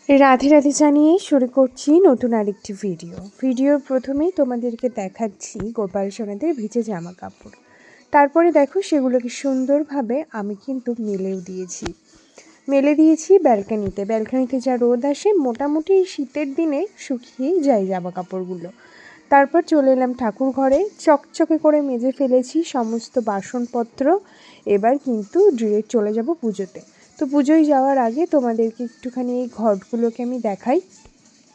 রাধে রাধে জানিয়ে শুরু করছি নতুন আরেকটি ভিডিওর প্রথমেই তোমাদেরকে দেখাচ্ছি গোপাল সোনাদের ভিজে জামা কাপড়। তারপরে দেখো সেগুলোকে সুন্দরভাবে আমি কিন্তু মেলে দিয়েছি ব্যালকানিতে যা রোদ আসে মোটামুটি শীতের দিনে শুকিয়েই যায় জামা কাপড়গুলো। তারপর চলে এলাম ঠাকুর ঘরে, চকচকে করে মেজে ফেলেছি সমস্ত বাসনপত্র। এবার কিন্তু ডিরেক্ট চলে যাব পুজোতে। তো পুজোয় যাওয়ার আগে তোমাদেরকে একটুখানি এই ঘটগুলোকে আমি দেখাই।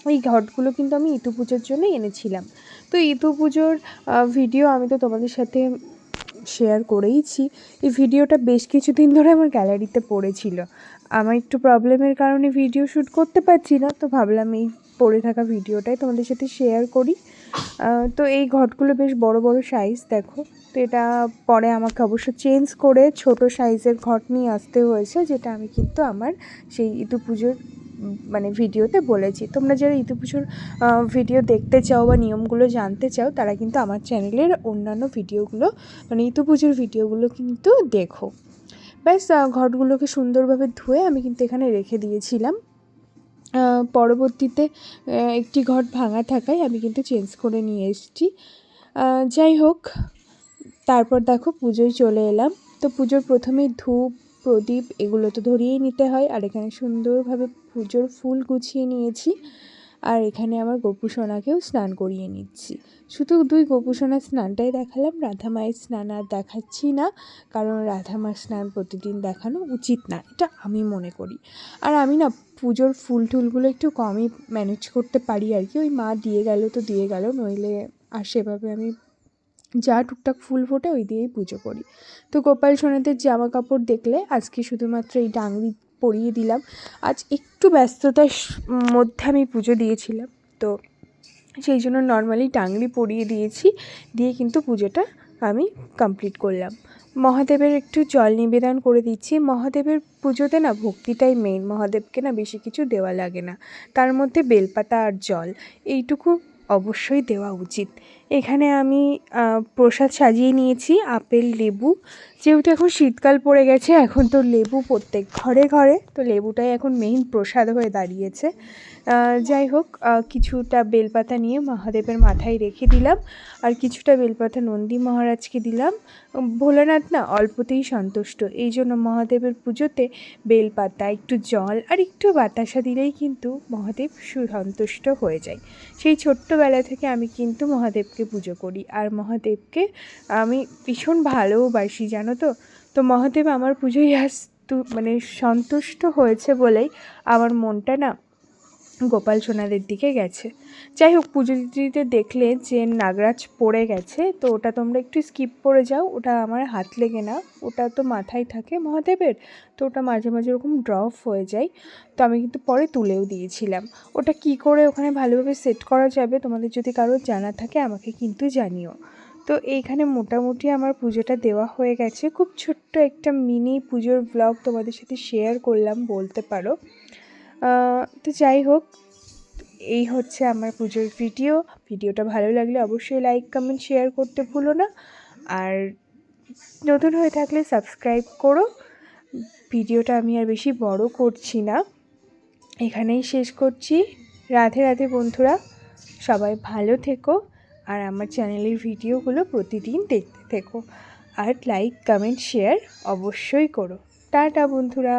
এই ঘটগুলো কিন্তু আমি ইতু পুজোর জন্য এনেছিলাম। তো ইতু পুজোর ভিডিও আমি তো তোমাদের সাথে শেয়ার করেইছি। এই ভিডিওটা বেশ কিছুদিন ধরে আমার গ্যালারিতে পড়েছিল। আমার একটু প্রবলেমের কারণে ভিডিও শ্যুট করতে পারছি না, তো ভাবলাম এই পড়ে থাকা ভিডিওটাই তোমাদের সাথে শেয়ার করি। তো এই ঘটগুলো বেশ বড় বড় সাইজ দেখো। তো এটা পরে আমাকে অবশ্য চেঞ্জ করে ছোট সাইজের ঘট নিয়ে আসতে হয়েছে, যেটা আমি কিন্তু আমার সেই ইতু পুজোর ভিডিওতে বলেছি। তোমরা যারা ইতু পুজোর ভিডিও দেখতে চাও বা নিয়মগুলো জানতে চাও তারা কিন্তু আমার চ্যানেলের অন্যান্য ভিডিওগুলো ইতু পুজোর ভিডিওগুলো কিন্তু দেখো। ব্যাস ঘটগুলোকে সুন্দরভাবে ধুয়ে আমি কিন্তু এখানে রেখে দিয়েছিলাম। পরবর্তীতে একটি ঘট ভাঙা থাকায় আমি কিন্তু চেঞ্জ করে নিয়ে এসেছি। যাই হোক, তারপর দেখো পুজোয় চলে এলাম। তো পুজোর প্রথমেই ধূপ প্রদীপ এগুলো তো ধরিয়েই নিতে হয়, আর এখানে সুন্দরভাবে পুজোর ফুল গুছিয়ে নিয়েছি। আর এখানে আমার গোপু সোনাকেও স্নান করিয়ে নিচ্ছি। শুধু দুই গোপু সোনার স্নানটাই দেখালাম, রাধা মায়ের স্নান আর দেখাচ্ছি না, কারণ রাধা মায়ের স্নান প্রতিদিন দেখানো উচিত না, এটা আমি মনে করি। আর আমি না পুজোর ফুল টুলগুলো একটু কমই ম্যানেজ করতে পারি আর কি। ওই মা দিয়ে গেল তো দিয়ে গেল, নইলে আর সেভাবে আমি যা টুকটাক ফুল ফোটে ওই দিয়েই পুজো করি। তো গোপাল সোনাদের জামা কাপড় দেখলে আজকে শুধুমাত্র এই ডাংরি পরিয়ে দিলাম। আজ একটু ব্যস্ততার মধ্যে আমি পুজো দিয়েছিলাম, তো সেই জন্য নর্মালি ডাংরি পরিয়ে দিয়েছি, দিয়ে কিন্তু পুজোটা আমি কমপ্লিট করলাম। মহাদেবের একটু জল নিবেদন করে দিচ্ছি। মহাদেবের পুজোতে না ভক্তিটাই মেইন, মহাদেবকে না বেশি কিছু দেওয়া লাগে না, তার মধ্যে বেলপাতা আর জল এইটুকু অবশ্যই দেওয়া উচিত। এখানে আমি প্রসাদ সাজিয়ে নিয়েছি আপেল লেবু। যেহেতু এখন শীতকাল পড়ে গেছে, এখন তো লেবু প্রত্যেক ঘরে ঘরে, তো লেবুটাই এখন মেইন প্রসাদ হয়ে দাঁড়িয়েছে। যাই হোক, কিছুটা বেলপাতা নিয়ে মহাদেবের মাথায় রেখে দিলাম, আর কিছুটা বেলপাতা নন্দী মহারাজকে দিলাম। ভোলানাথ না অল্পতেই সন্তুষ্ট, এই জন্য মহাদেবের পুজোতে বেলপাতা, একটু জল আর একটু বাতাসা দিলেই কিন্তু মহাদেব সুসন্তুষ্ট হয়ে যায়। সেই ছোট্টবেলা থেকে আমি কিন্তু মহাদেবকে পুজো করি, আর মহাদেবকে আমি ভীষণ ভালোবাসি, জানো তো। তো মহাদেব আমার পুজোয় সন্তুষ্ট হয়েছে বলেই আমার মনটা না গোপাল সোনাদের দিকে গেছে। যাই হোক, পুজো দিতে দেখলে যে নাগরাজ পড়ে গেছে, তো ওটা তোমরা একটু স্কিপ করে যাও, ওটা আমার হাত লেগে না, ওটা তো মাথায় থাকে মহাদেবের, তো ওটা মাঝে মাঝে ওরকম ড্রপ হয়ে যায়। তো আমি কিন্তু পরে তুলেও দিয়েছিলাম। ওটা কি করে ওখানে ভালোভাবে সেট করা যাবে তোমাদের যদি কারো জানা থাকে আমাকে কিন্তু জানিও। তো এইখানে মোটামুটি আমার পুজোটা দেওয়া হয়ে গেছে। খুব ছোট্ট একটা মিনি পুজোর ব্লগ তোমাদের সাথে শেয়ার করলাম বলতে পারো। তো যাই হোক, এই হচ্ছে আমার পুজোর ভিডিওটা ভালো লাগলে অবশ্যই লাইক কমেন্ট শেয়ার করতে ভুলো না, আর নতুন হয়ে থাকলে সাবস্ক্রাইব করো। ভিডিওটা আমি আর বেশি বড় করছি না, এখানেই শেষ করছি। রাধে রাধে বন্ধুরা, সবাই ভালো থেকো, আর আমার চ্যানেলের ভিডিওগুলো প্রতিদিন দেখতে থেকো, আর লাইক কমেন্ট শেয়ার অবশ্যই করো। টাটা বন্ধুরা।